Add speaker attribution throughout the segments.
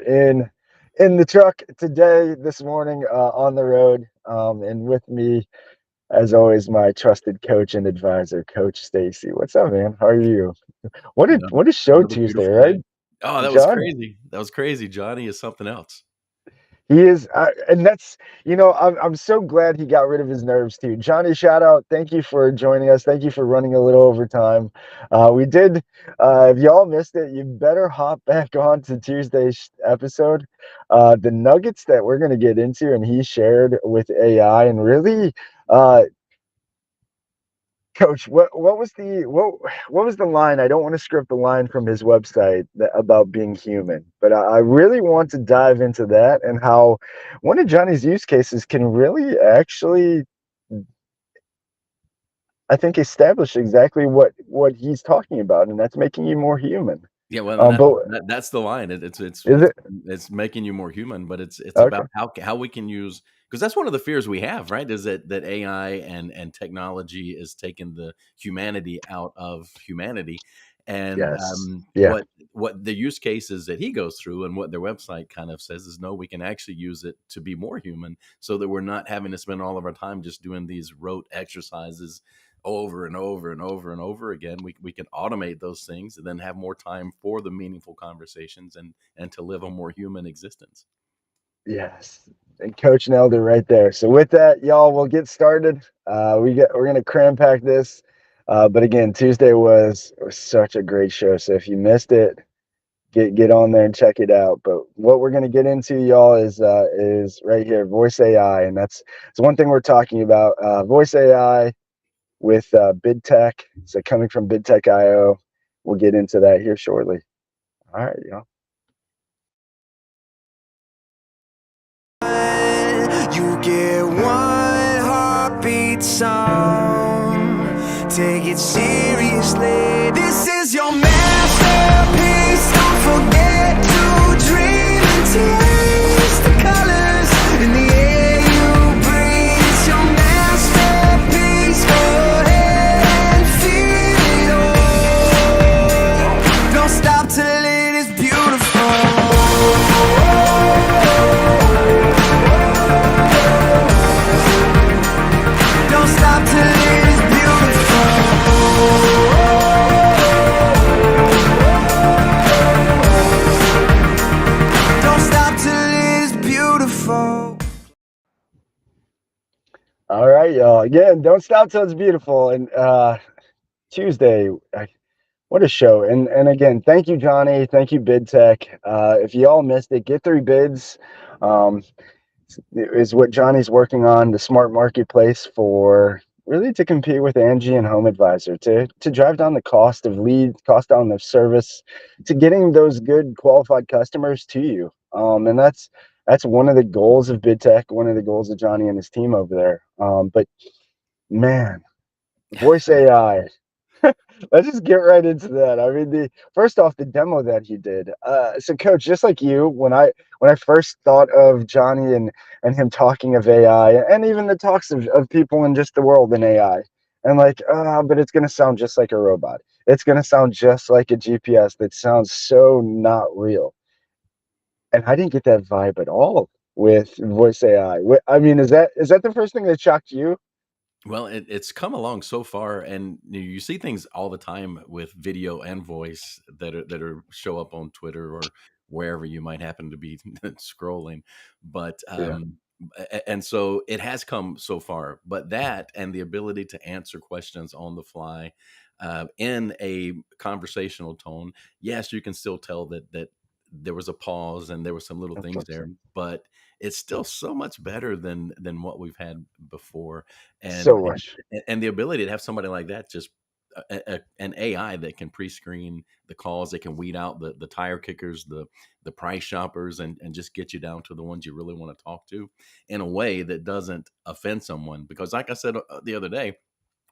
Speaker 1: in in the truck today, this morning, on the road, and with me, as always, my trusted coach and advisor, Coach Stacy. What's up, man? How are you?
Speaker 2: Yeah,
Speaker 1: What a show
Speaker 2: another
Speaker 1: Tuesday,
Speaker 2: beautiful
Speaker 1: right,
Speaker 2: day. Oh, that was
Speaker 1: John?
Speaker 2: crazy. That was crazy. Johnny is something else.
Speaker 1: He is, and that's I'm so glad he got rid of his nerves too. Johnny, shout out! Thank you for joining us. Thank you for running a little overtime. We did. If y'all missed it, you better hop back on to Tuesday's episode. The nuggets that we're going to get into, and he shared with AI, and really, uh, Coach, what was the line? I don't want to script the line from his website about being human, but I really want to dive into that and how one of Johnny's use cases can really actually, I think, establish exactly what he's talking about, and that's making you more human.
Speaker 2: Yeah, well, and
Speaker 1: But
Speaker 2: that's the line.
Speaker 1: is it
Speaker 2: It's making you more human, but it's
Speaker 1: okay?
Speaker 2: about how we can use, because that's one of the fears we have, right? Is that AI and technology is taking the humanity out of humanity, and
Speaker 1: Yes. Yeah.
Speaker 2: what the use cases that he goes through and what their website kind of says is no, we can actually use it to be more human, so that we're not having to spend all of our time just doing these rote exercises over and over and over and over again. We can automate those things and then have more time for the meaningful conversations and to live a more human existence.
Speaker 1: Yes. And Coach nailed it right there. So with that, y'all, we'll get started. We're gonna cram pack this. But again, Tuesday was such a great show. So if you missed it, get on there and check it out. But what we're gonna get into, y'all, is right here, voice AI, and that's it's one thing we're talking about. Voice AI with Bid Tech. So coming from Bid Tech IO, we'll get into that here shortly. All right, y'all.
Speaker 3: You get one heartbeat song. Take it seriously. This is your masterpiece. Don't forget to dream and taste the colors in the air you breathe. It's your masterpiece. Go ahead and feel it all. Don't stop till it is beautiful. Don't stop till it is beautiful. Don't stop till it is beautiful.
Speaker 1: All right, y'all. Again, don't stop till it's beautiful. And Tuesday, what a show! And again, thank you, Johnny. Thank you, Bid Tech. If you all missed it, get three bids. Um, is what Johnny's working on, the smart marketplace for really to compete with Angie and Home Advisor to drive down the cost of lead, cost down of service, to getting those good qualified customers to you. And that's one of the goals of BidTech, one of the goals of Johnny and his team over there. But man, voice AI. Let's just get right into that. I mean, the first off, the demo that he did. So, Coach, just like you, when I first thought of Johnny and him talking of AI, and even the talks of people in just the world in AI, and like, but it's gonna sound just like a robot. It's gonna sound just like a GPS that sounds so not real. And I didn't get that vibe at all with voice AI. I mean, is that the first thing that shocked you?
Speaker 2: Well, it's come along so far, and you see things all the time with video and voice that are show up on Twitter or wherever you might happen to be scrolling. But
Speaker 1: Yeah,
Speaker 2: and so it has come so far. But that and the ability to answer questions on the fly in a conversational tone, yes, you can still tell that there was a pause and there were some little
Speaker 1: of
Speaker 2: things
Speaker 1: course.
Speaker 2: there, but it's still so much better than what we've had before, and
Speaker 1: So much.
Speaker 2: and the ability to have somebody like that, just an AI that can pre-screen the calls, that can weed out the tire kickers, the price shoppers, and just get you down to the ones you really want to talk to in a way that doesn't offend someone. Because, like I said the other day,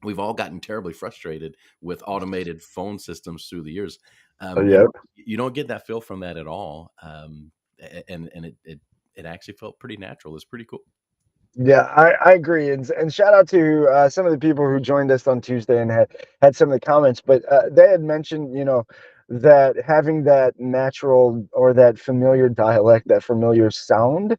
Speaker 2: we've all gotten terribly frustrated with automated phone systems through the years.
Speaker 1: Yeah.
Speaker 2: You don't get that feel from that at all, and it actually felt pretty natural. It's pretty cool.
Speaker 1: Yeah, I agree, and shout out to some of the people who joined us on Tuesday and had some of the comments. But they had mentioned, that having that natural or that familiar dialect, that familiar sound,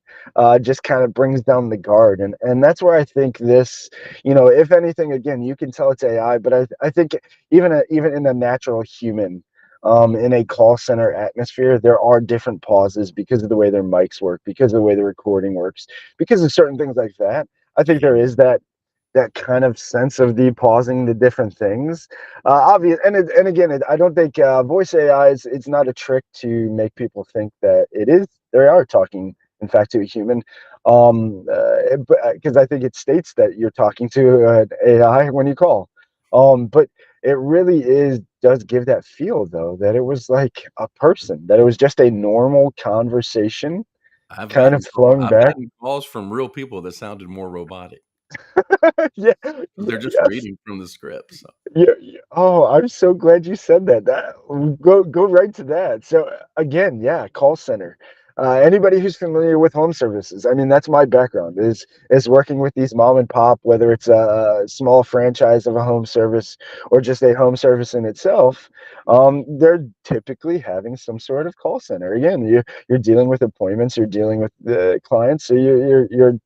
Speaker 1: just kind of brings down the guard. And that's where I think this, if anything, again, you can tell it's AI, but I think even in a natural human, in a call center atmosphere, there are different pauses because of the way their mics work, because of the way the recording works, because of certain things like that. I think
Speaker 2: Yeah,
Speaker 1: there is that kind of sense of the pausing the different things. Obvious, and again, I don't think voice AI is, it's not a trick to make people think that it is. They are talking, in fact, to a human, because I think it states that you're talking to an AI when you call. But it really does give that feel though that it was like a person, that it was just a normal conversation, kind of flowing
Speaker 2: I've
Speaker 1: back.
Speaker 2: gotten calls from real people that sounded more robotic.
Speaker 1: Yeah,
Speaker 2: They're just
Speaker 1: yes.
Speaker 2: reading from the script. So
Speaker 1: Yeah, yeah. Oh, I'm so glad you said that. Go right to that. So again, yeah, call center. Anybody who's familiar with home services, I mean, that's my background is working with these mom and pop, whether it's a small franchise of a home service or just a home service in itself. They're typically having some sort of call center. Again, you're dealing with appointments, you're dealing with the clients, so you're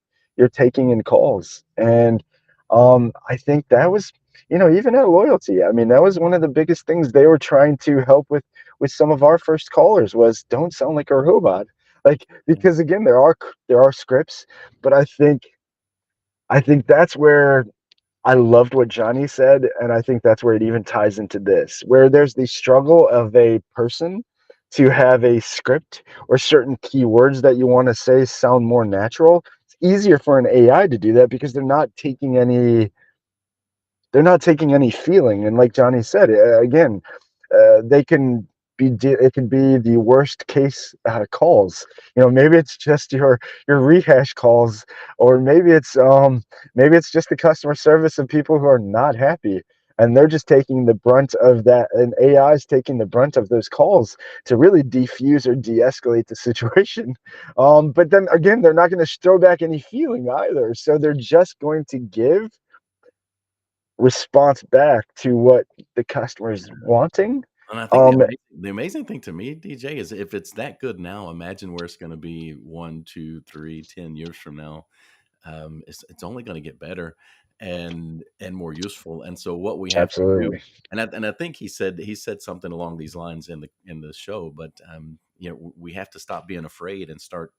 Speaker 1: taking in calls, and I think that was, even at loyalty, I mean, that was one of the biggest things they were trying to help with some of our first callers was don't sound like a robot. Like, because again, there are scripts, but I think that's where I loved what Johnny said, and I think that's where it even ties into this, where there's the struggle of a person to have a script or certain keywords that you want to say sound more natural. It's easier for an AI to do that because they're not taking any feeling, and like Johnny said, again, they can it can be the worst case calls. Maybe it's just your rehash calls, or maybe it's just the customer service of people who are not happy, and they're just taking the brunt of that, and AI is taking the brunt of those calls to really defuse or de-escalate the situation. But then again, they're not going to throw back any feeling either, so they're just going to give response back to what the customer's wanting.
Speaker 2: and I think
Speaker 1: Um,
Speaker 2: the amazing thing to me, DJ, is if it's that good now, imagine where it's going to be 1, 2, 3, 10 years from now. It's only going to get better and more useful. And so what we have to do,
Speaker 1: Absolutely.
Speaker 2: and I think he said something along these lines in the show, but we have to stop being afraid and start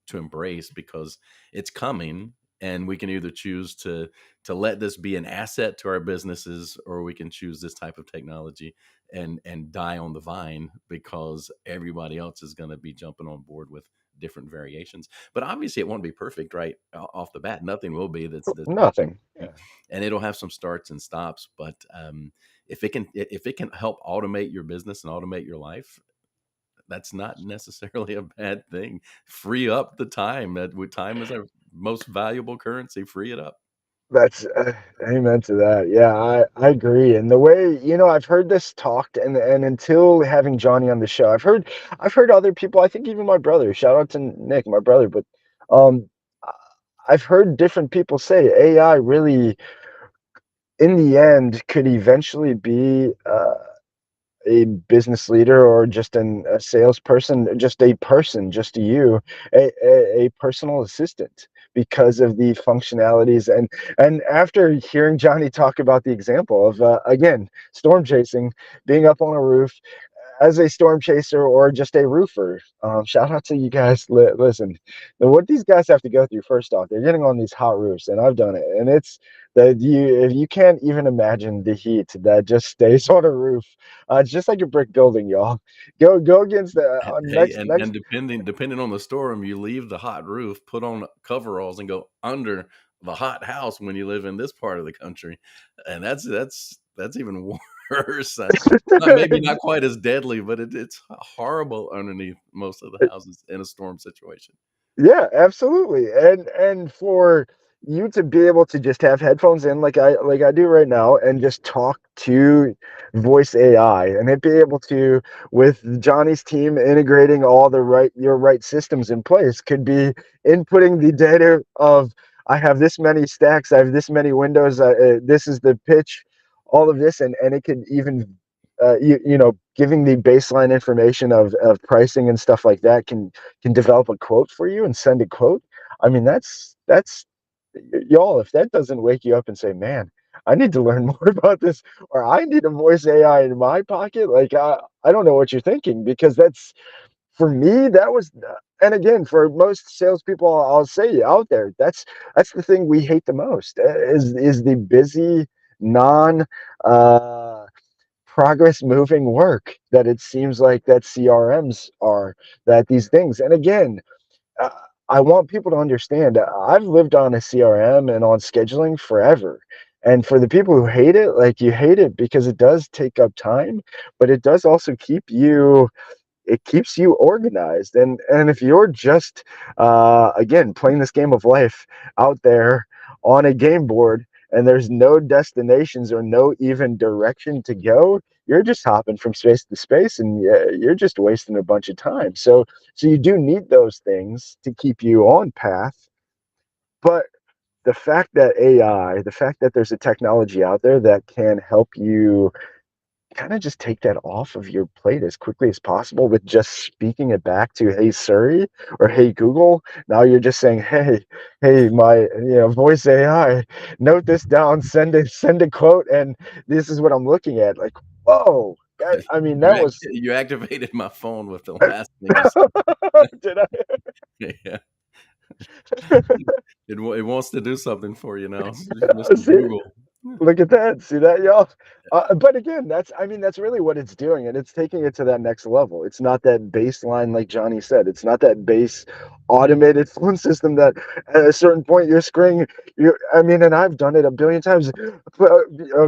Speaker 2: to embrace because it's coming, and we can either choose to let this be an asset to our businesses, or we can choose this type of technology and die on the vine because everybody else is going to be jumping on board with different variations. But obviously it won't be perfect right off the bat. Nothing will be that's
Speaker 1: Nothing.
Speaker 2: perfect. And it'll have some starts and stops, but if it can help automate your business and automate your life, that's not necessarily a bad thing. Free up the time. Time is our most valuable currency. Free it up.
Speaker 1: That's amen to that. Yeah, I agree. And the way, I've heard this talked, and until having Johnny on the show, I've heard other people. I think even my brother. Shout out to Nick, my brother. But um, I- I've heard different people say AI really, in the end, could eventually be a business leader or just a salesperson, just a person, just a personal assistant because of the functionalities. And after hearing Johnny talk about the example of again, storm chasing, being up on a roof as a storm chaser or just a roofer. Shout out to you guys. Listen, what these guys have to go through. First off, they're getting on these hot roofs, and I've done it, and it's that you can't even imagine the heat that just stays on a roof. It's just like a brick building, y'all. Go against the
Speaker 2: Hey,
Speaker 1: next
Speaker 2: and
Speaker 1: next.
Speaker 2: depending on the storm, you leave the hot roof, put on coveralls, and go under the hot house when you live in this part of the country, and that's even worse. Not maybe not quite as deadly, but it's horrible underneath most of the houses in a storm situation.
Speaker 1: Yeah, absolutely. And for you to be able to just have headphones in like I do right now and just talk to voice AI and it be able to, with Johnny's team integrating all your right systems in place, could be inputting the data of I have this many stacks, I have this many windows, this is the pitch, all of this, and it could even giving the baseline information of pricing and stuff like that can develop a quote for you and send a quote. I mean, that's y'all. If that doesn't wake you up and say, "Man, I need to learn more about this," or "I need a voice AI in my pocket," like I don't know what you're thinking, because that's, for me, that was, and again, for most salespeople, I'll say out there, that's the thing we hate the most, is the busy, non uh, progress moving work that it seems like that CRMs are, that these things. And again, uh, I want people to understand, I've lived on a CRM and on scheduling forever. And for the people who hate it, like, you hate it because it does take up time, but it does also keeps you organized. And if you're just again playing this game of life out there on a game board, and there's no destinations or no even direction to go, you're just hopping from space to space, and you're just wasting a bunch of time. So you do need those things to keep you on path. But the fact that AI, the fact that there's a technology out there that can help you kind of just take that off of your plate as quickly as possible with just speaking it back to, "Hey Siri," or "Hey Google." Now you're just saying, "Hey, my, voice AI, note this down, send a quote, and this is what I'm looking at." Like, whoa, I mean, that was
Speaker 2: You activated my phone with the last thing you said.
Speaker 1: did I?
Speaker 2: Yeah. It wants to do something for you now, Mr.
Speaker 1: See,
Speaker 2: Google.
Speaker 1: look at that. See that, y'all? But again, that's really what it's doing, and it's taking it to that next level. It's not that baseline, like Johnny said. It's not that base automated phone system that at a certain point you're screaming. I mean, and I've done it a billion times.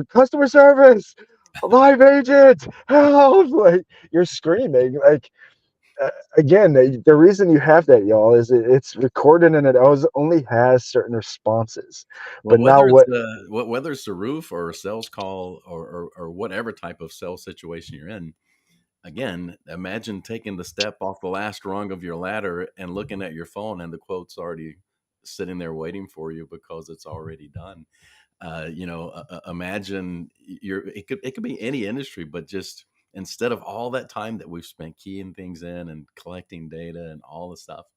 Speaker 1: Customer service, live agent, help! Like, you're screaming. Like, again, the reason you have that, y'all, is it's recorded and it always only has certain responses.
Speaker 2: Well,
Speaker 1: But now
Speaker 2: whether it's
Speaker 1: what?
Speaker 2: whether it's a roof or a sales call, or whatever type of sales situation you're in, again, imagine taking the step off the last rung of your ladder and looking at your phone, and the quote's already sitting there waiting for you because it's already done. Imagine it could be any industry, but just instead of all that time that we've spent keying things in and collecting data and all the stuff,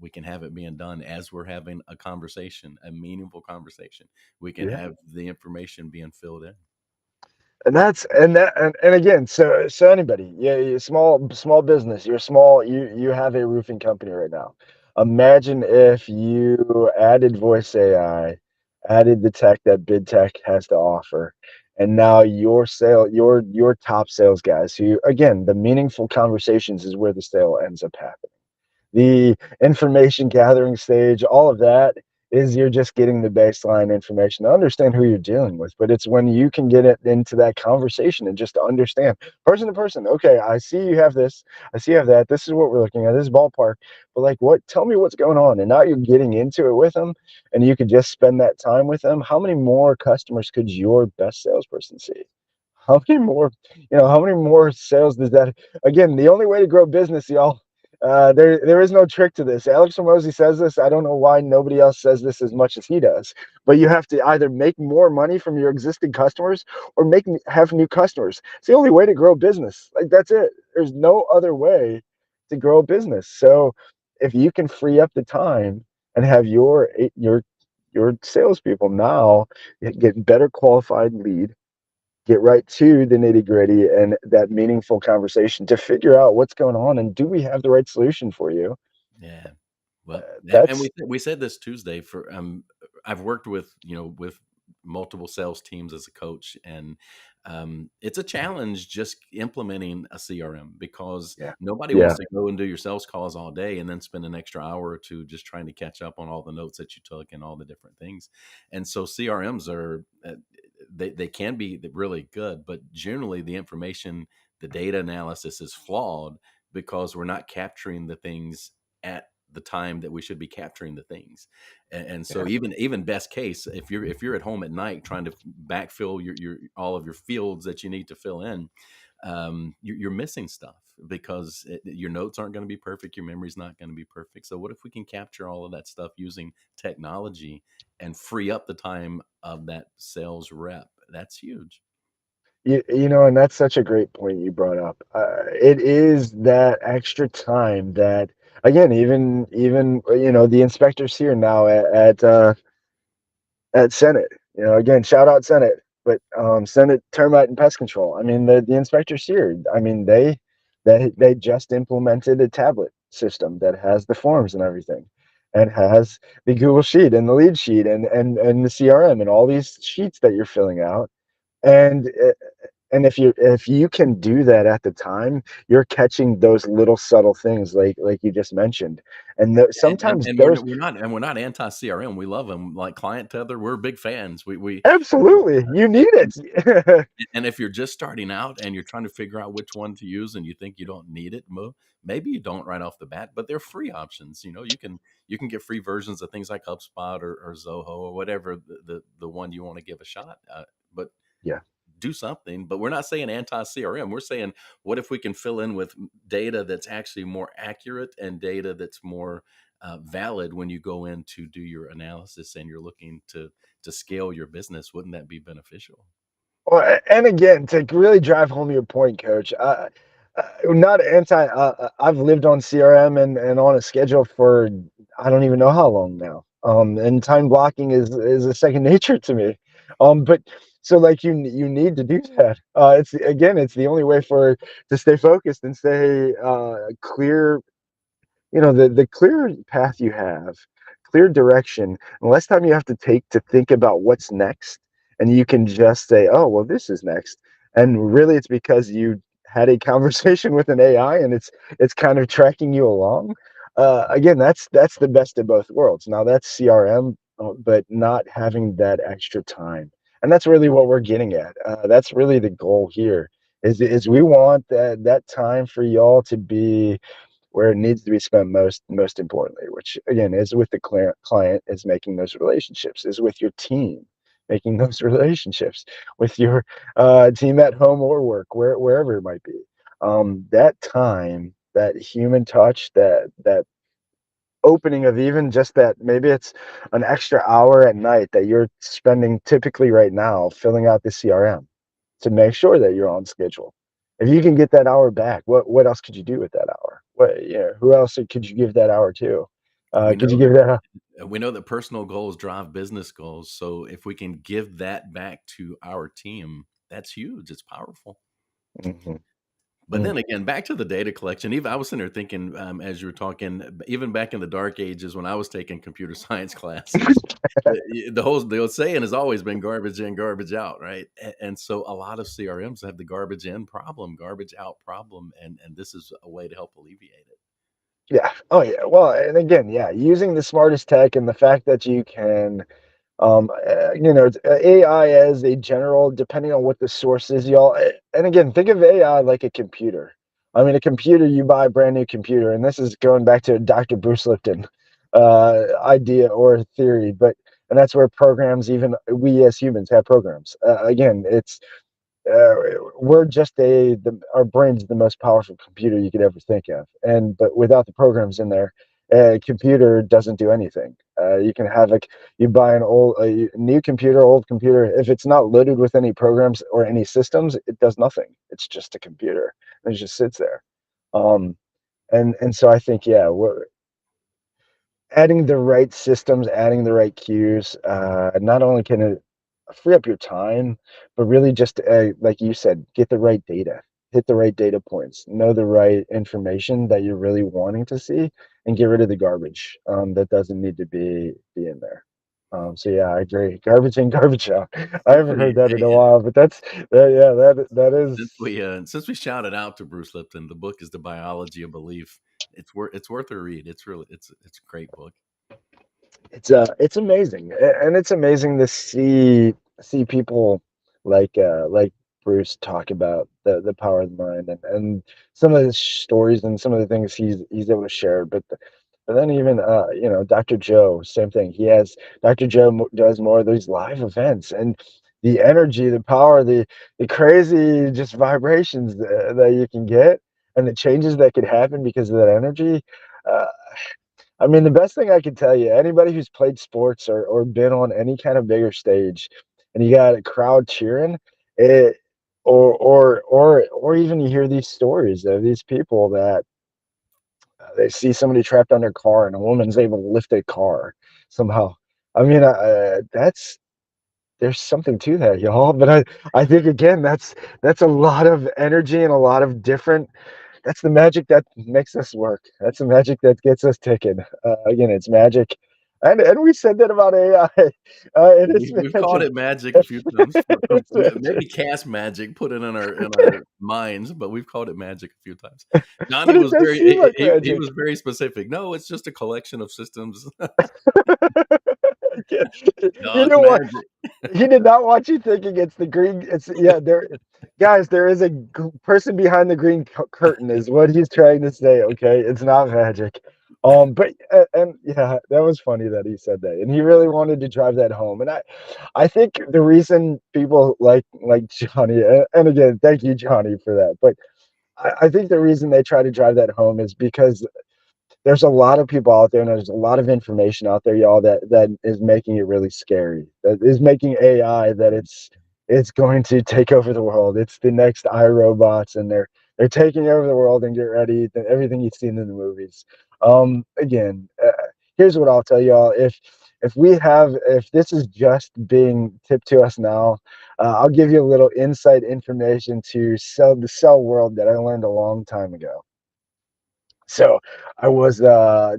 Speaker 2: we can have it being done as we're having a conversation, a meaningful conversation. We can
Speaker 1: Yeah.
Speaker 2: have the information being filled in.
Speaker 1: And again, so anybody, yeah, small business, you have a roofing company right now. Imagine if you added voice AI, added the tech that bid tech has to offer, and now your top sales guys, who, again, the meaningful conversations is where the sale ends up happening. The information gathering stage, all of that, is you're just getting the baseline information to understand who you're dealing with. But it's when you can get it into that conversation and just to understand person to person. Okay, I see you have this. I see you have that. This is what we're looking at. This is ballpark. But like, what? Tell me what's going on. And now you're getting into it with them, and you could just spend that time with them. How many more customers could your best salesperson see? How many more sales does that? Again, the only way to grow business, y'all, there is no trick to this. Alex Hormozy says this. I don't know why nobody else says this as much as he does. But you have to either make more money from your existing customers or have new customers. It's the only way to grow business. Like, that's it. There's no other way to grow a business. So if you can free up the time and have your salespeople now get better qualified lead, get right to the nitty gritty and that meaningful conversation to figure out what's going on and do we have the right solution for you.
Speaker 2: Yeah. Well, and
Speaker 1: That's
Speaker 2: we said this Tuesday for I've worked with with multiple sales teams as a coach, and it's a challenge just implementing a CRM because
Speaker 1: yeah,
Speaker 2: nobody
Speaker 1: yeah,
Speaker 2: wants to go and do your sales calls all day and then spend an extra hour or two just trying to catch up on all the notes that you took and all the different things. And so CRMs are they can be really good, but generally the information, the data analysis is flawed because we're not capturing the things at the time that we should be capturing the things. And so
Speaker 1: yeah.
Speaker 2: even best case, if you're at home at night trying to backfill your all of your fields that you need to fill in, you're missing stuff because your notes aren't going to be perfect, your memory's not going to be perfect. So what if we can capture all of that stuff using technology and free up the time of that sales rep? That's huge.
Speaker 1: And that's such a great point you brought up. It is that extra time that, again, even the inspectors here now at Senate. Again, shout out Senate, but Senate Termite and Pest Control. I mean, the inspectors here. I mean, they just implemented a tablet system that has the forms and everything, and has the Google Sheet and the lead sheet and the CRM and all these sheets that you're filling out. And if you can do that at the time, you're catching those little subtle things like you just mentioned, and
Speaker 2: And and,
Speaker 1: sometimes
Speaker 2: and we're
Speaker 1: those.
Speaker 2: not, we're not and we're not anti CRM. We love them. Like Client Tether, we're big fans.
Speaker 1: Absolutely, you need it.
Speaker 2: And if you're just starting out and you're trying to figure out which one to use and you think you don't need it, maybe you don't right off the bat, but they're free options. You can get free versions of things like HubSpot or Zoho or whatever the one you want to give a shot. But
Speaker 1: Yeah.
Speaker 2: do something. But we're not saying anti CRM. We're saying what if we can fill in with data that's actually more accurate and data that's more valid when you go in to do your analysis and you're looking to scale your business? Wouldn't that be beneficial?
Speaker 1: Well, and again, to really drive home your point, Coach, not anti. I've lived on CRM and on a schedule for I don't even know how long now. And time blocking is a second nature to me. But so like you need to do that. It's the only way to stay focused and stay clear. The clearer path you have, clear direction, and less time you have to take to think about what's next, and you can just say, oh well, this is next. And really it's because you had a conversation with an AI, and it's kind of tracking you along. Again, that's the best of both worlds. Now that's CRM, but not having that extra time, and that's really what we're getting at. That's really the goal here. Is we want that time for y'all to be where it needs to be spent most importantly, which again is with the client, is making those relationships, is with your team, making those relationships with your team at home or work, wherever it might be. That time, that human touch, that opening of even just that, maybe it's an extra hour at night that you're spending typically right now filling out the CRM to make sure that you're on schedule. If you can get that hour back, what else could you do with that hour? Who else could you give that hour to?
Speaker 2: We
Speaker 1: Could you
Speaker 2: know
Speaker 1: give that?
Speaker 2: we know that personal goals drive business goals. So if we can give that back to our team, that's huge. It's powerful.
Speaker 1: Mhm,
Speaker 2: But
Speaker 1: mm.
Speaker 2: then again, back to the data collection. Even I was sitting there thinking, as you were talking, even back in the dark ages when I was taking computer science classes, the old saying has always been garbage in, garbage out, right? And so a lot of CRMs have the garbage in problem, garbage out problem, and this is a way to help alleviate it.
Speaker 1: Yeah. Oh yeah. Well, and again, yeah, using the smartest tech and the fact that you can it's AI as a general, depending on what the source is, y'all. And again, think of AI like a computer. I mean, a computer, you buy a brand new computer, and this is going back to Dr. Bruce Lipton idea or theory, and that's where programs, even we as humans have programs. Again, uh, we're just our brain's the most powerful computer you could ever think of, but without the programs in there, a computer doesn't do anything. You can have you buy a new computer, old computer. If it's not loaded with any programs or any systems, it does nothing. It's just a computer. And it just sits there. Um, and so I think, yeah, we're adding the right systems, adding the right cues. Not only can it free up your time, but really just like you said, get the right data, hit the right data points, know the right information that you're really wanting to see, and get rid of the garbage that doesn't need to be in there. So yeah, I agree. Garbage in, garbage out. I
Speaker 2: Since
Speaker 1: haven't heard
Speaker 2: we
Speaker 1: that in a while, but yeah, that is.
Speaker 2: since we shouted out to Bruce Lipton, the book is The Biology of Belief. It's worth a read. It's a great book.
Speaker 1: It's amazing, and it's amazing to see people like Bruce talk about the power of the mind, and some of the stories and some of the things he's able to share. But then even Dr. Joe, same thing. Dr. Joe does more of these live events, and the energy, the power, the crazy just vibrations that you can get, and the changes that could happen because of that energy. Uh, I mean, the best thing I can tell you, anybody who's played sports or been on any kind of bigger stage, and you got a crowd cheering, it or even you hear these stories of these people that they see somebody trapped under a car and a woman's able to lift a car somehow. I mean, that's there's something to that, y'all. But I think again, that's a lot of energy and a lot of different. That's the magic that makes us work. That's the magic that gets us ticking. Again, it's magic, and we said that about AI. It is
Speaker 2: We've called
Speaker 1: magic.
Speaker 2: it magic a few times for
Speaker 1: It's magic.
Speaker 2: maybe cast magic, put it in our minds, but we've called it magic a few times.
Speaker 1: But
Speaker 2: Johnny
Speaker 1: it
Speaker 2: was
Speaker 1: does
Speaker 2: very
Speaker 1: seem like
Speaker 2: he
Speaker 1: magic.
Speaker 2: was very specific. No, it's just a collection of systems.
Speaker 1: Yeah.
Speaker 2: No,
Speaker 1: You
Speaker 2: it's
Speaker 1: know what?
Speaker 2: magic.
Speaker 1: He did not want you thinking it's the green. It's yeah. There, guys. There is a person behind the green curtain, is what he's trying to say. Okay, it's not magic. But and yeah, that was funny that he said that, and he really wanted to drive that home. And I think the reason people like Johnny, and again, thank you, Johnny, for that. But I think the reason they try to drive that home is because there's a lot of people out there and there's a lot of information out there, y'all, that is making it really scary. That is making AI that it's going to take over the world. It's the next iRobots, and they're taking over the world. And get ready, everything you've seen in the movies. Again, here's what I'll tell y'all: if this is just being tipped to us now, I'll give you a little inside information to the cell world that I learned a long time ago. So I was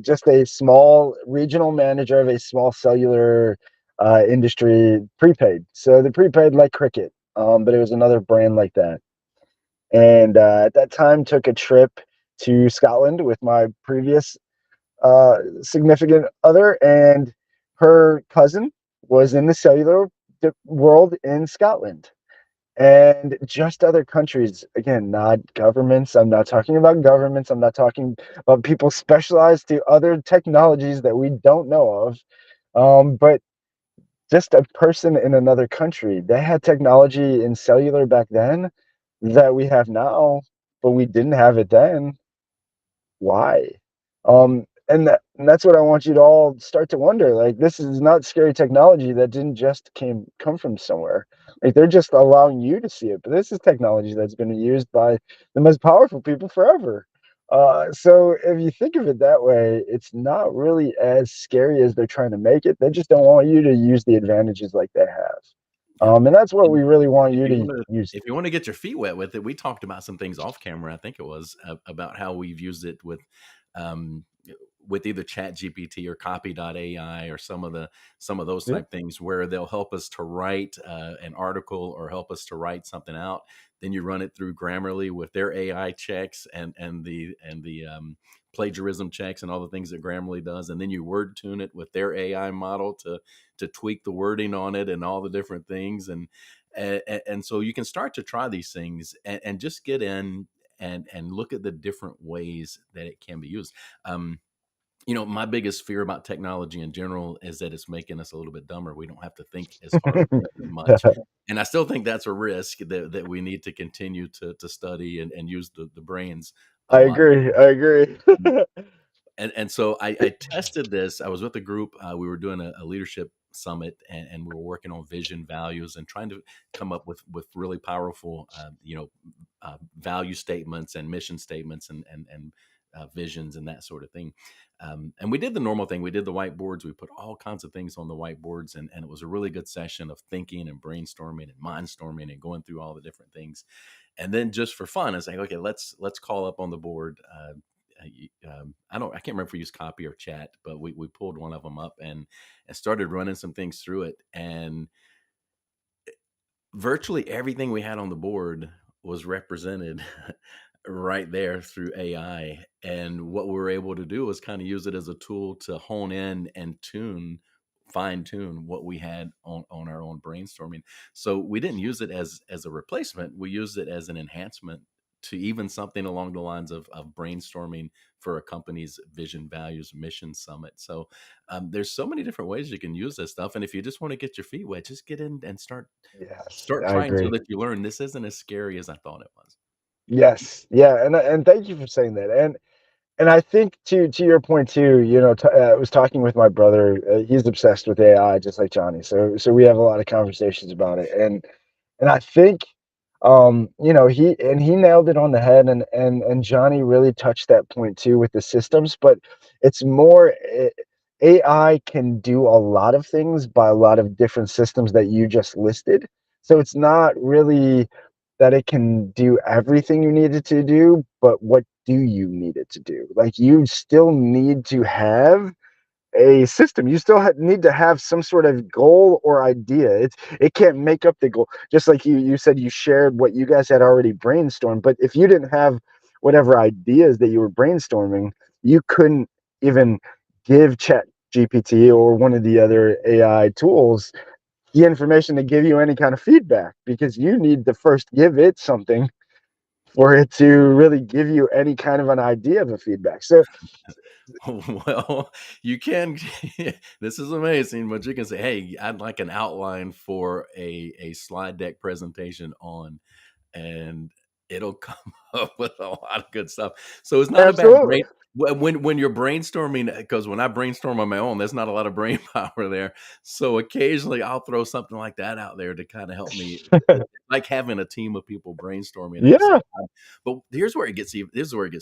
Speaker 1: just a small regional manager of a small cellular industry prepaid. So the prepaid like Cricket, but it was another brand like that. And at that time, took a trip to Scotland with my previous significant other, and her cousin was in the cellular world in Scotland and just other countries. Again, not governments. I'm not talking about governments. I'm not talking about people specialized to other technologies that we don't know of. But just a person in another country. They had technology in cellular back then that we have now, but we didn't have it then. Why? And that's what I want you to all start to wonder. Like, this is not scary technology that didn't just come from somewhere. Like, they're just allowing you to see it, but this is technology that's been used by the most powerful people forever. So if you think of it that way, it's not really as scary as they're trying to make it. They just don't want you to use the advantages like they have.
Speaker 2: Yeah.
Speaker 1: And that's what
Speaker 2: And
Speaker 1: we really want
Speaker 2: if
Speaker 1: you
Speaker 2: you
Speaker 1: to
Speaker 2: wanna
Speaker 1: use.
Speaker 2: if you wanna get your feet wet with it, we talked about some things off camera, I think it was, about how we've used it um, with either ChatGPT or Copy.ai or some of those
Speaker 1: Yeah.
Speaker 2: type things where they'll help us to write, an article or help us to write something out. Then you run it through Grammarly with their AI checks and the plagiarism checks and all the things that Grammarly does, and then you word tune it with their AI model to tweak the wording on it and all the different things. And so you can start to try these things and just get in and look at the different ways that it can be used. My biggest fear about technology in general is that it's making us a little bit dumber. We don't have to think as hard as much. And I still think that's a risk that we need to continue to study and use the brains a
Speaker 1: I
Speaker 2: lot.
Speaker 1: agree. I agree.
Speaker 2: And so I tested this. I was with a group. We were doing a leadership summit, and we were working on vision, values, and trying to come up with really powerful, value statements and mission statements and visions and that sort of thing. And we did the normal thing. We did the whiteboards. We put all kinds of things on the whiteboards, and it was a really good session of thinking and brainstorming and mindstorming and going through all the different things. And then just for fun, I was like, okay, let's call up on the board. I can't remember if we used Copy or Chat, but we pulled one of them up and started running some things through it, and virtually everything we had on the board was represented right there through AI. And what we were able to do was kind of use it as a tool to hone in and fine tune what we had on our own brainstorming. So we didn't use it as a replacement. We used it as an enhancement to even something along the lines of brainstorming for a company's vision, values, mission summit. So there's so many different ways you can use this stuff. And if you just want to get your feet wet, just get in and
Speaker 1: Yes,
Speaker 2: start
Speaker 1: I
Speaker 2: trying so
Speaker 1: agree.
Speaker 2: that you learn this isn't as scary as I thought it was.
Speaker 1: Yes, yeah, and thank you for saying that. And I think to your point too. I was talking with my brother. He's obsessed with AI, just like Johnny. So we have a lot of conversations about it. And I think He nailed it on the head, and Johnny really touched that point too with the systems, but it's more AI can do a lot of things by a lot of different systems that you just listed. So it's not really that it can do everything you need it to do, but what do you need it to do? Like you still need to have a system. You still need to have some sort of goal or idea. It can't make up the goal. Just like you said, you shared what you guys had already brainstormed. But if you didn't have whatever ideas that you were brainstorming, you couldn't even give Chat GPT or one of the other AI tools the information to give you any kind of feedback, because you need to first give it something for it to really give you any kind of an idea of a feedback. So
Speaker 2: Well, you can. This is amazing, but you can say, "Hey, I'd like an outline for a slide deck presentation on," and it'll come up with a lot of good stuff. So it's not a bad brain
Speaker 1: absolutely.
Speaker 2: when you're brainstorming, because when I brainstorm on my own, there's not a lot of brain power there. So occasionally I'll throw something like that out there to kind of help me. It's like having a team of people brainstorming at the same
Speaker 1: Yeah.
Speaker 2: time. But here's where it gets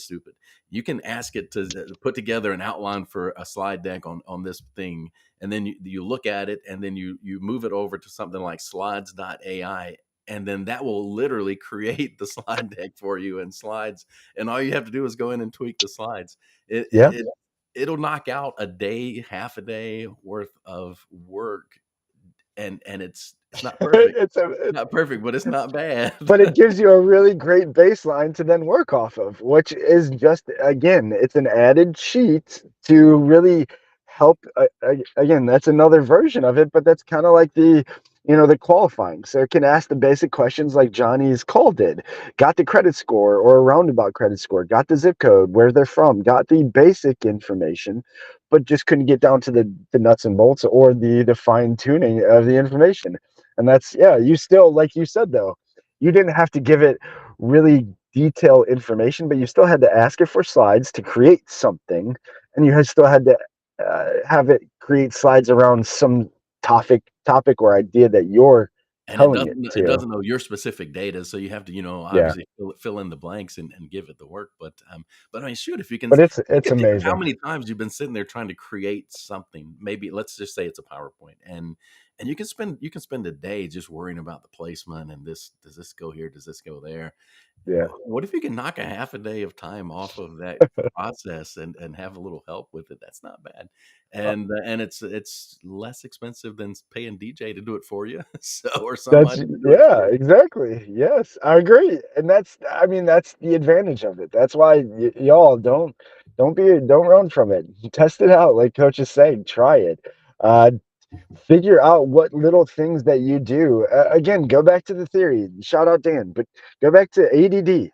Speaker 2: stupid. You can ask it to put together an outline for a slide deck on this thing, and then you look at it, and then you move it over to something like slides.ai, and then that will literally create the slide deck for you in slides, and all you have to do is go in and tweak the slides. It,
Speaker 1: Yeah.
Speaker 2: it, it it'll knock out a day, half a day worth of work, and it's not perfect.
Speaker 1: it's a
Speaker 2: It's not perfect, but it's not bad.
Speaker 1: but it gives you a really great baseline to then work off of, which is just, again, it's an added sheet to really help. Again, that's another version of it, but that's kind of like the qualifying. So it can ask the basic questions like Johnny's call did. Got the credit score or a roundabout credit score, got the zip code, where they're from, got the basic information, but just couldn't get down to the nuts and bolts or the fine tuning of the information. And that's, yeah, you still, like you said, though, you didn't have to give it really detailed information, but you still had to ask it for slides to create something, and still had to have it create slides around some topic or idea that you're
Speaker 2: And
Speaker 1: telling it
Speaker 2: it
Speaker 1: to.
Speaker 2: doesn't know your specific data, so you have to,
Speaker 1: Yeah,
Speaker 2: obviously fill in the blanks and give it the work. But I mean, shoot, if you can
Speaker 1: but
Speaker 2: you
Speaker 1: it's
Speaker 2: can think of how
Speaker 1: amazing.
Speaker 2: many times you've been sitting there trying to create something. Maybe let's just say it's a PowerPoint, and you can spend a day just worrying about the placement and this does this go here, does this go there.
Speaker 1: Yeah,
Speaker 2: What if you can knock a half a day of time off of that process and have a little help with it? That's not bad,
Speaker 1: uh,
Speaker 2: and it's less expensive than paying DJ to do it for you, so or
Speaker 1: that's,
Speaker 2: somebody to do it
Speaker 1: yeah,
Speaker 2: for you.
Speaker 1: exactly. Yes, I agree, and that's, I mean, that's the advantage of it. That's why y'all don't run from it. Test it out, like Coach is saying. Try it. Uh, Figure out what little things that you do. Again, go back to the theory. Shout out Dan, but go back to ADD.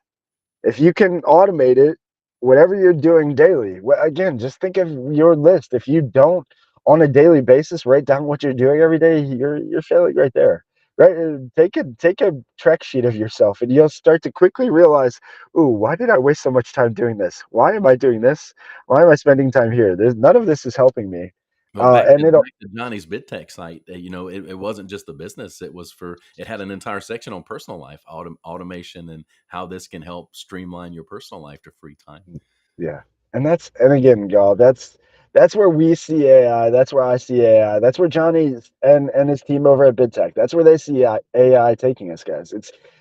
Speaker 1: If you can automate it, whatever you're doing daily, again, just think of your list. If you don't on a daily basis write down what you're doing every day, you're failing right there. Right? Take a track sheet of yourself, and you'll start to quickly realize, ooh, why did I waste so much time doing this? Why am I doing this? Why am I spending time here? There's none of this is helping me.
Speaker 2: Well, back
Speaker 1: And
Speaker 2: to
Speaker 1: it'll,
Speaker 2: back to Johnny's BidTech site, it wasn't just the business, it had an entire section on personal life, automation, and how this can help streamline your personal life to free time.
Speaker 1: yeah. And again, y'all, that's where we see AI. That's where I see AI. That's where Johnny and his team over at BidTech. That's where they see AI taking us, guys.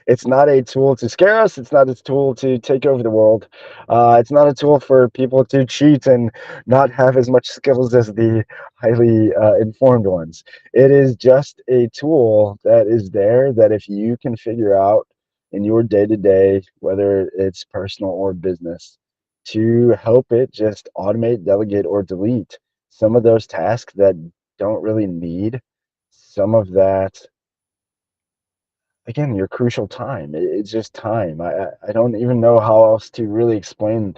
Speaker 1: It's not a tool to scare us. It's not a tool to take over the world. It's not a tool for people to cheat and not have as much skills as the highly informed ones. It is just a tool that is there that if you can figure out in your day to day, whether it's personal or business, to help it just automate, delegate, or delete some of those tasks that don't really need some of that. Again, your crucial time. It's just time. I don't even know how else to really explain.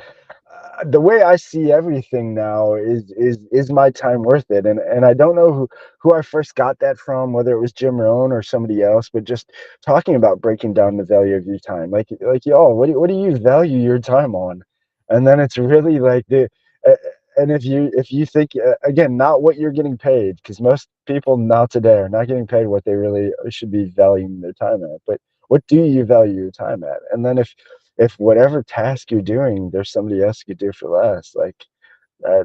Speaker 1: The way I see everything now is my time worth it? And I don't know who I first got that from, whether it was Jim Rohn or somebody else, but just talking about breaking down the value of your time, like y'all, what do you value your time on? And then it's really like uh, and if you think, again, not what you're getting paid, because most people now today are not getting paid what they really should be valuing their time at, but what do you value your time at? And then if whatever task you're doing, there's somebody else you could do for less, like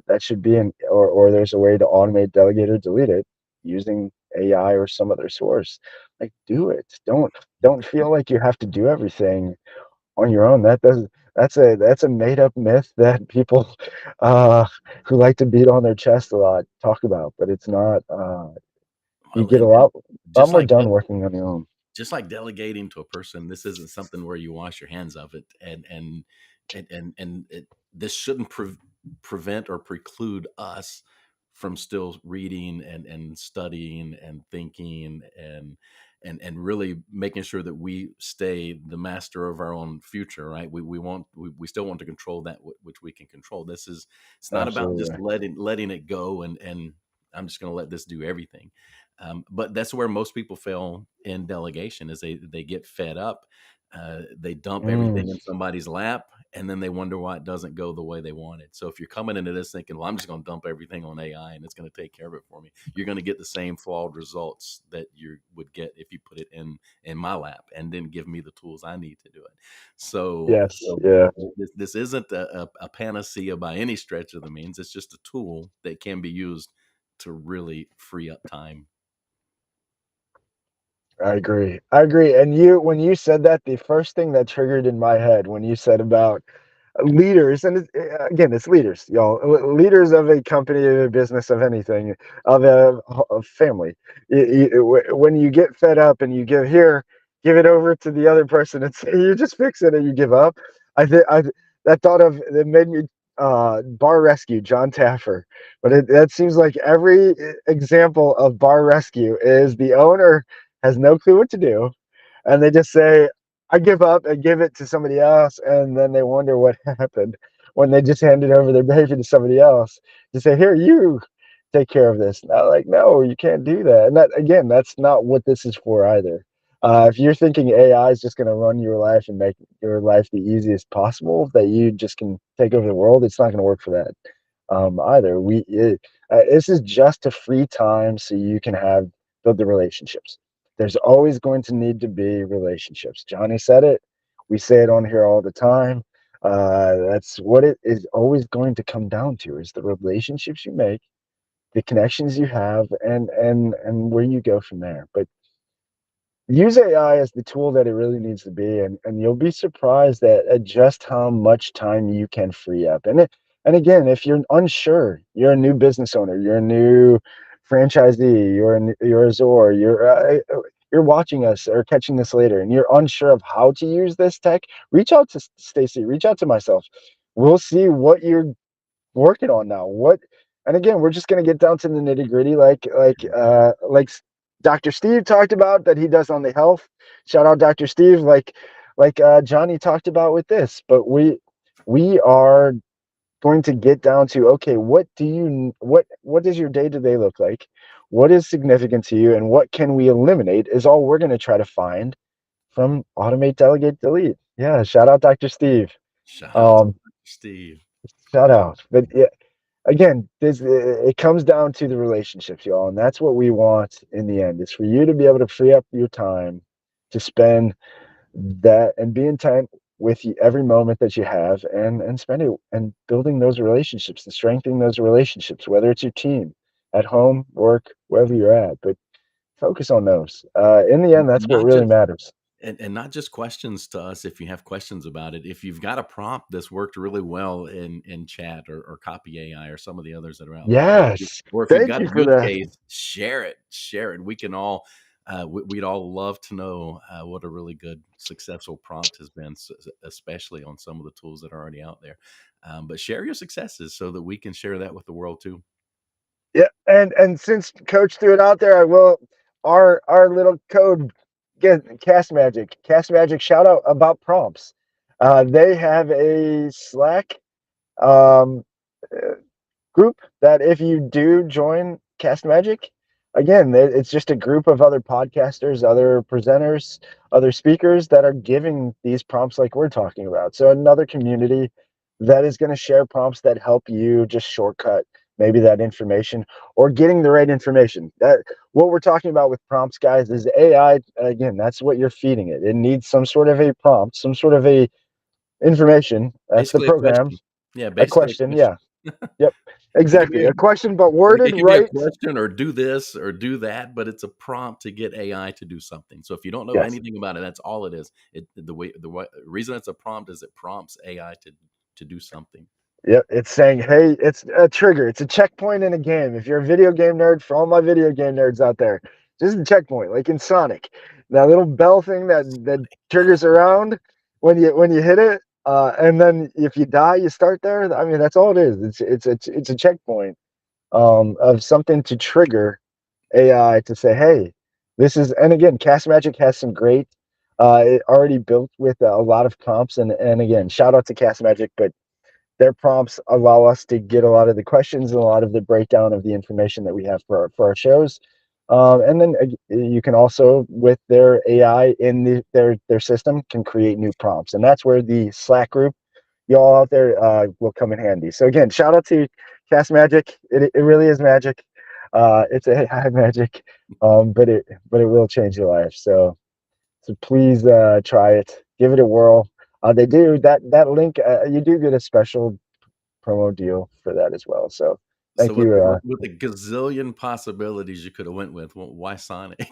Speaker 1: that should be an or there's a way to automate, delegate, or delete it using AI or some other source. Like, do it. Don't feel like you have to do everything on your own. That doesn't that's a made up myth that people uh who like to beat on their chest a lot talk about, but it's not you
Speaker 2: Well,
Speaker 1: get
Speaker 2: and
Speaker 1: a lot
Speaker 2: just
Speaker 1: more
Speaker 2: like
Speaker 1: done working on your own.
Speaker 2: just like delegating to a person, this isn't something where you wash your hands of it, and this shouldn't prevent or preclude us from still reading and studying and thinking and really making sure that we stay the master of our own future, right? We still want to control that which we can control. It's not about just
Speaker 1: Absolutely.
Speaker 2: letting it go and I'm just going to let this do everything. But that's where most people fail in delegation is they get fed up. They dump
Speaker 1: Mm,
Speaker 2: everything in somebody's lap, and then they wonder why it doesn't go the way they wanted. So if you're coming into this thinking, "Well, I'm just going to dump everything on AI and it's going to take care of it for me," you're going to get the same flawed results that you would get if you put it in my lap and then give me the tools I need to do it. So,
Speaker 1: yes,
Speaker 2: so
Speaker 1: yeah,
Speaker 2: this isn't a panacea by any stretch of the means. It's just a tool that can be used to really free up time.
Speaker 1: I agree. I agree. And you when you said that, the first thing that triggered in my head when you said about leaders, and again, it's leaders, y'all, leaders of a company, of a business, of anything, of a family. When you get fed up and you give it over to the other person and say, you just fix it and you give up. I that thought of that made me bar rescue, John Taffer. But that seems like every example of bar rescue is the owner has no clue what to do, and they just say, "I give up," and give it to somebody else, and then they wonder what happened when they just handed over their baby to somebody else to say, "Here, you take care of this." Not like, no, you can't do that. And that again, that's not what this is for either. If you're thinking AI is just going to run your life and make your life the easiest possible, that you just can take over the world, it's not going to work for that either. This is just to free time so you can have build the relationships. There's always going to need to be relationships. Johnny said it. We say it on here all the time. That's what it is always going to come down to is the relationships you make, the connections you have, and where you go from there. But use AI as the tool that it really needs to be, and you'll be surprised at just how much time you can free up. And again, if you're unsure, you're a new business owner, you're a new franchisee, you're a Zor, you're watching us or catching this later, and you're unsure of how to use this tech, reach out to Stacy, reach out to myself. We'll see what you're working on now. What and again, we're just gonna get down to the nitty gritty, like Dr. Steve talked about that he does on the health. Shout out Dr. Steve, like Johnny talked about with this. But we are going to get down to okay, what does your day to day look like? What is significant to you, and what can we eliminate? Is all we're going to try to find from automate, delegate, delete. Yeah, shout out Dr. Steve.
Speaker 2: Shout out to
Speaker 1: Um,
Speaker 2: Dr. Steve.
Speaker 1: shout out. But yeah, again, it comes down to the relationships, y'all, and that's what we want in the end. Is for you to be able to free up your time to spend that and be in time with every moment that you have, and spend it and building those relationships and strengthening those relationships, whether it's your team, at home, work, wherever you're at. But focus on those. In the end,
Speaker 2: And
Speaker 1: that's what
Speaker 2: not
Speaker 1: really
Speaker 2: just
Speaker 1: matters.
Speaker 2: and not just questions to us if you have questions about it. If you've got a prompt that's worked really well in chat or copy AI or some of the others that are out there,
Speaker 1: Yes,
Speaker 2: or if you've
Speaker 1: thank
Speaker 2: got
Speaker 1: you
Speaker 2: a
Speaker 1: for
Speaker 2: good
Speaker 1: that.
Speaker 2: case, share it, share it. We can all we'd all love to know what a really good successful prompt has been, especially on some of the tools that are already out there. But share your successes so that we can share that with the world too.
Speaker 1: Yeah, and since Coach threw it out there, I will our little code get Cast Magic shout out about prompts. They have a Slack um, uh, group that if you do join Cast Magic, again, it's just a group of other podcasters, other presenters, other speakers that are giving these prompts like we're talking about. So another community that is going to share prompts that help you just shortcut maybe that information, or getting the right information. That what we're talking about with prompts, guys, is AI. Again, that's what you're feeding it. It needs some sort of a prompt, some sort of a information. That's the
Speaker 2: Basically a
Speaker 1: program.
Speaker 2: question. Yeah,
Speaker 1: A
Speaker 2: basically a
Speaker 1: question.
Speaker 2: question.
Speaker 1: Yeah. Yep.
Speaker 2: It could
Speaker 1: Exactly.
Speaker 2: be
Speaker 1: A question, but worded
Speaker 2: it could be a
Speaker 1: right.
Speaker 2: question or do this or do that, but it's a prompt to get AI to do something. So if you don't know
Speaker 1: Yes.
Speaker 2: anything about it, that's all it is. The reason it's a prompt is it prompts AI to do something.
Speaker 1: Yep, it's saying, "Hey, it's a trigger. It's a checkpoint in a game." If you're a video game nerd, for all my video game nerds out there, just a checkpoint, like in Sonic, that little bell thing that triggers around when you hit it, and then if you die, you start there. I mean, that's all it is. It's a checkpoint of something to trigger AI to say, "Hey, this is." And again, Cast Magic has some great, it already built with a lot of prompts, and again, shout out to Cast Magic, but their prompts allow us to get a lot of the questions and a lot of the breakdown of the information that we have for our shows. And then you can also, with their AI in their system, can create new prompts, and that's where the Slack group, y'all out there, will come in handy. So again, shout out to Cast Magic. It really is magic. It's AI magic, but it will change your life. So please try it, give it a whirl. They do that link. You do get a special promo deal for that as well. So
Speaker 2: So
Speaker 1: thank you.
Speaker 2: with the gazillion possibilities you could have went with, why Sonic?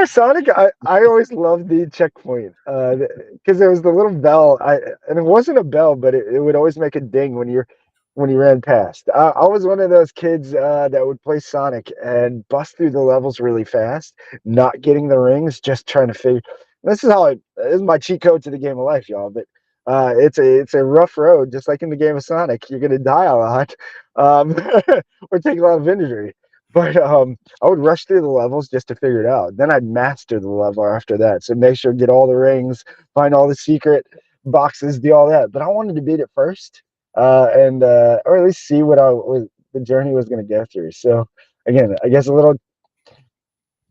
Speaker 1: Sonic. I always loved the checkpoint because there was the little bell. And it wasn't a bell, but it would always make a ding when you ran past. I was one of those kids that would play Sonic and bust through the levels really fast, not getting the rings, just trying to figure. This is my cheat code to the game of life, y'all. But it's a rough road, just like in the game of Sonic. You're gonna die a lot, um, or take a lot of injury. But I would rush through the levels just to figure it out. Then I'd master the level after that. So make sure get all the rings, find all the secret boxes, do all that. But I wanted to beat it first, and or at least see what the journey was going to go through. So again, I guess a little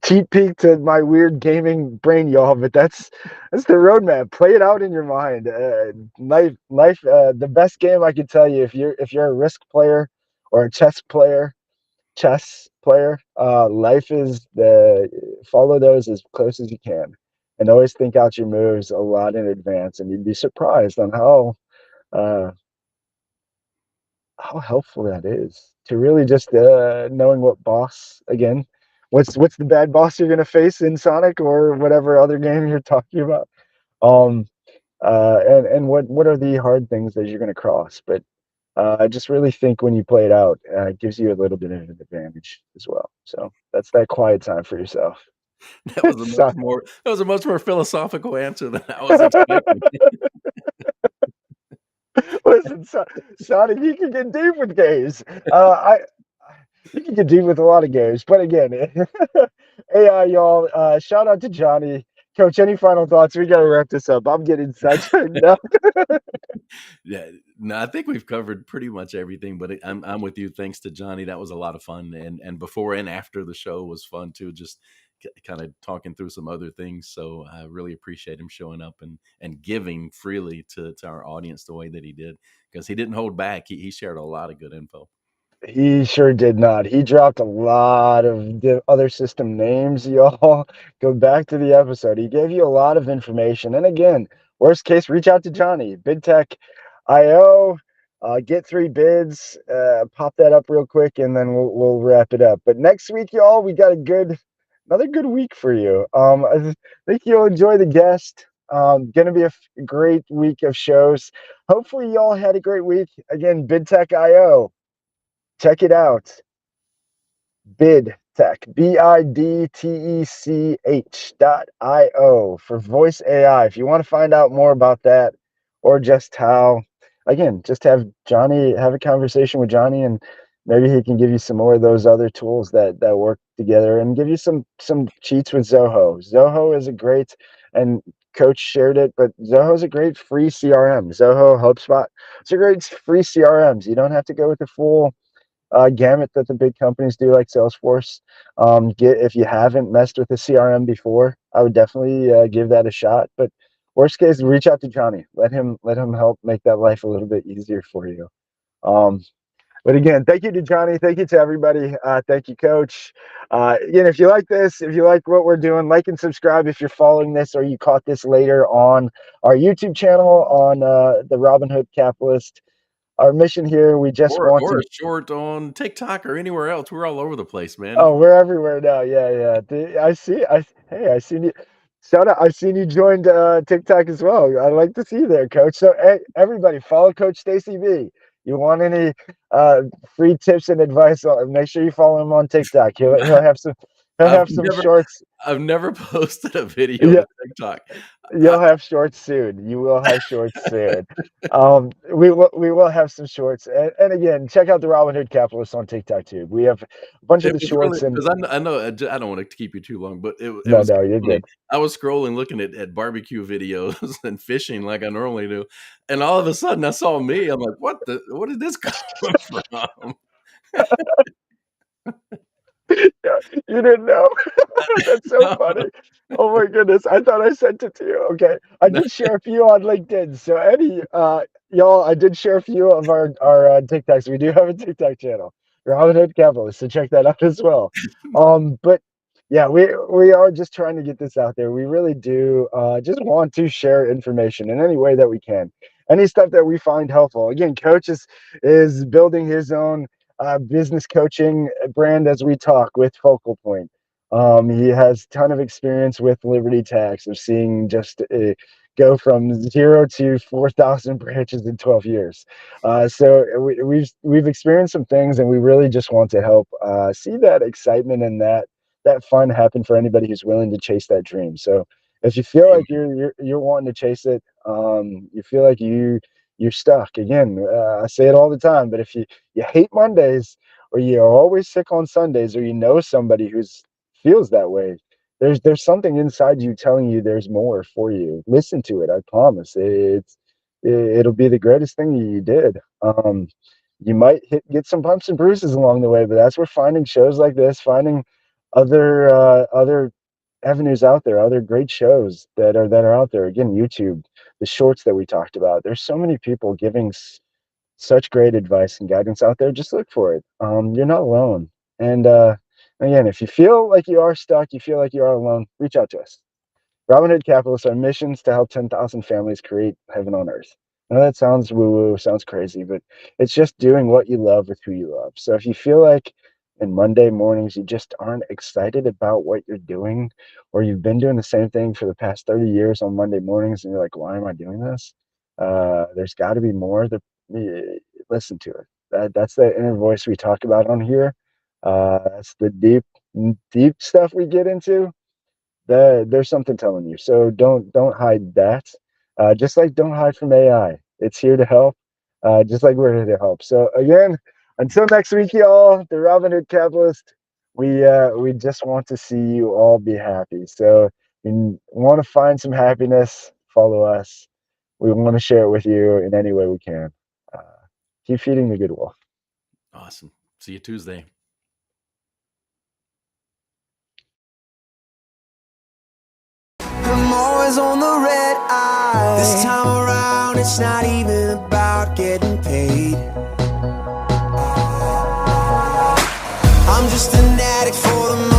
Speaker 1: cheat peek to my weird gaming brain, y'all. But that's the roadmap. Play it out in your mind. Life. The best game I could tell you if you're a Risk player or a chess player, life is the follow those as close as you can, and always think out your moves a lot in advance, and you'd be surprised on uh, how helpful that is to really just knowing what boss again. What's the bad boss you're gonna face in Sonic or whatever other game you're talking about? Um, and what are the hard things that you're gonna cross? But I just really think when you play it out, it gives you a little bit of an advantage as well. So that's that quiet time for yourself. So,
Speaker 2: That was a much more philosophical answer than I was expecting.
Speaker 1: listen, Sonic, you can get deep with games. I You can get deep with a lot of games, but again, AI, y'all. Shout out to Johnny. Coach, any final thoughts? We gotta wrap this up. I'm getting sidetracked now.
Speaker 2: Yeah, no, I think we've covered pretty much everything, but I'm with you. Thanks to Johnny, that was a lot of fun, and before and after the show was fun too. Just kind of talking through some other things. So I really appreciate him showing up and giving freely to our audience the way that he did, because he didn't hold back. He shared a lot of good info.
Speaker 1: He sure did not. He dropped a lot of the other system names, y'all. Go back to the episode. He gave you a lot of information. And again, worst case, reach out to Johnny, Bid Tech IO. Get 3 bids. Pop that up real quick, and then we'll wrap it up. But next week, y'all, we got another good week for you. I think you'll enjoy the guest. Gonna be a great week of shows. Hopefully, y'all had a great week. Again, Bid Tech IO. Check it out. BidTech, BIDTECH.io for voice AI. If you want to find out more about that, or just just have a conversation with Johnny, and maybe he can give you some more of those other tools that work together, and give you some cheats with Zoho. Zoho is a great, and Coach shared it, but Zoho is a great free CRM. Zoho, HubSpot, it's a great free CRMs. You don't have to go with the full gamut that the big companies do, like Salesforce. Get If you haven't messed with the CRM before, I would definitely give that a shot. But worst case, reach out to Johnny. Let him help make that life a little bit easier for you. But again, thank you to Johnny. Thank you to everybody. Thank you, Coach. Again, if you like this, if you like what we're doing, like and subscribe if you're following this or you caught this later on our YouTube channel on the Robinhood Capitalist. Our mission here, we just want
Speaker 2: Or
Speaker 1: to.
Speaker 2: a short on TikTok or anywhere else. We're all over the place, man.
Speaker 1: Oh, we're everywhere now. Yeah, yeah. I see. Hey, I seen you. Shout out! I've seen you joined TikTok as well. I like to see you there, Coach. So everybody, follow Coach Stacy B. You want any uh, free tips and advice? Make sure you follow him on TikTok. He'll have some
Speaker 2: I've never
Speaker 1: shorts.
Speaker 2: I've never posted a video
Speaker 1: Yeah,
Speaker 2: to TikTok. I
Speaker 1: you'll have shorts soon. You will have shorts soon. We will have some shorts. And again, check out the Robinhood Capitalist on TikTok too. We have a bunch of
Speaker 2: It
Speaker 1: the
Speaker 2: was really
Speaker 1: shorts and
Speaker 2: because I know I don't want to keep you too long, but it
Speaker 1: no,
Speaker 2: was
Speaker 1: no, you're
Speaker 2: funny.
Speaker 1: good.
Speaker 2: I was scrolling looking at barbecue videos and fishing like I normally do, and all of a sudden I saw me. I'm like, what did this come from?
Speaker 1: Yeah, you didn't know. That's so funny. Oh my goodness. I thought I sent it to you. Okay. I did share a few on LinkedIn. So any y'all, I did share a few of our TikToks. We do have a TikTok channel, Robinhood Capitalist. So check that out as well. But yeah, we are just trying to get this out there. We really do just want to share information in any way that we can. Any stuff that we find helpful. Again, Coach is building his own business coaching brand as we talk with Focal Point. He has a ton of experience with Liberty Tax of seeing just go from 0 to 4,000 branches in 12 years. So we've experienced some things, and we really just want to help see that excitement and that fun happen for anybody who's willing to chase that dream. So if you feel like you're wanting to chase it, you feel like you're stuck. Again, I say it all the time, but if you hate Mondays, or you're always sick on Sundays, or you know somebody who's feels that way, there's something inside you telling you there's more for you. Listen to it. I promise. It'll be the greatest thing you did. You might get some bumps and bruises along the way, but that's where finding shows like this, finding other avenues out there, other great shows that are out there. Again, YouTube, the shorts that we talked about. There's so many people giving such great advice and guidance out there. Just look for it. You're not alone. And again, if you feel like you are stuck, you feel like you are alone, reach out to us. Robinhood Capitalists, our missions to help 10,000 families create heaven on earth. I know that sounds woo-woo, sounds crazy, but it's just doing what you love with who you love. So if you feel like in Monday mornings you just aren't excited about what you're doing, or you've been doing the same thing for the past 30 years on Monday mornings and you're like, why am I doing this? There's got to be more. Listen to it. That's the inner voice we talk about on here. That's the deep stuff we get into. There's something telling you. So don't hide that. Just like don't hide from AI. It's here to help. Just like we're here to help. So again, until next week, y'all, the Robinhood Capitalist. We just want to see you all be happy. So you want to find some happiness, follow us. We want to share it with you in any way we can. Uh, Keep feeding the good wolf.
Speaker 2: Awesome. See you Tuesday.
Speaker 3: I'm always on the red eye. This time around, it's not even about getting paid. I'm just an addict for the money.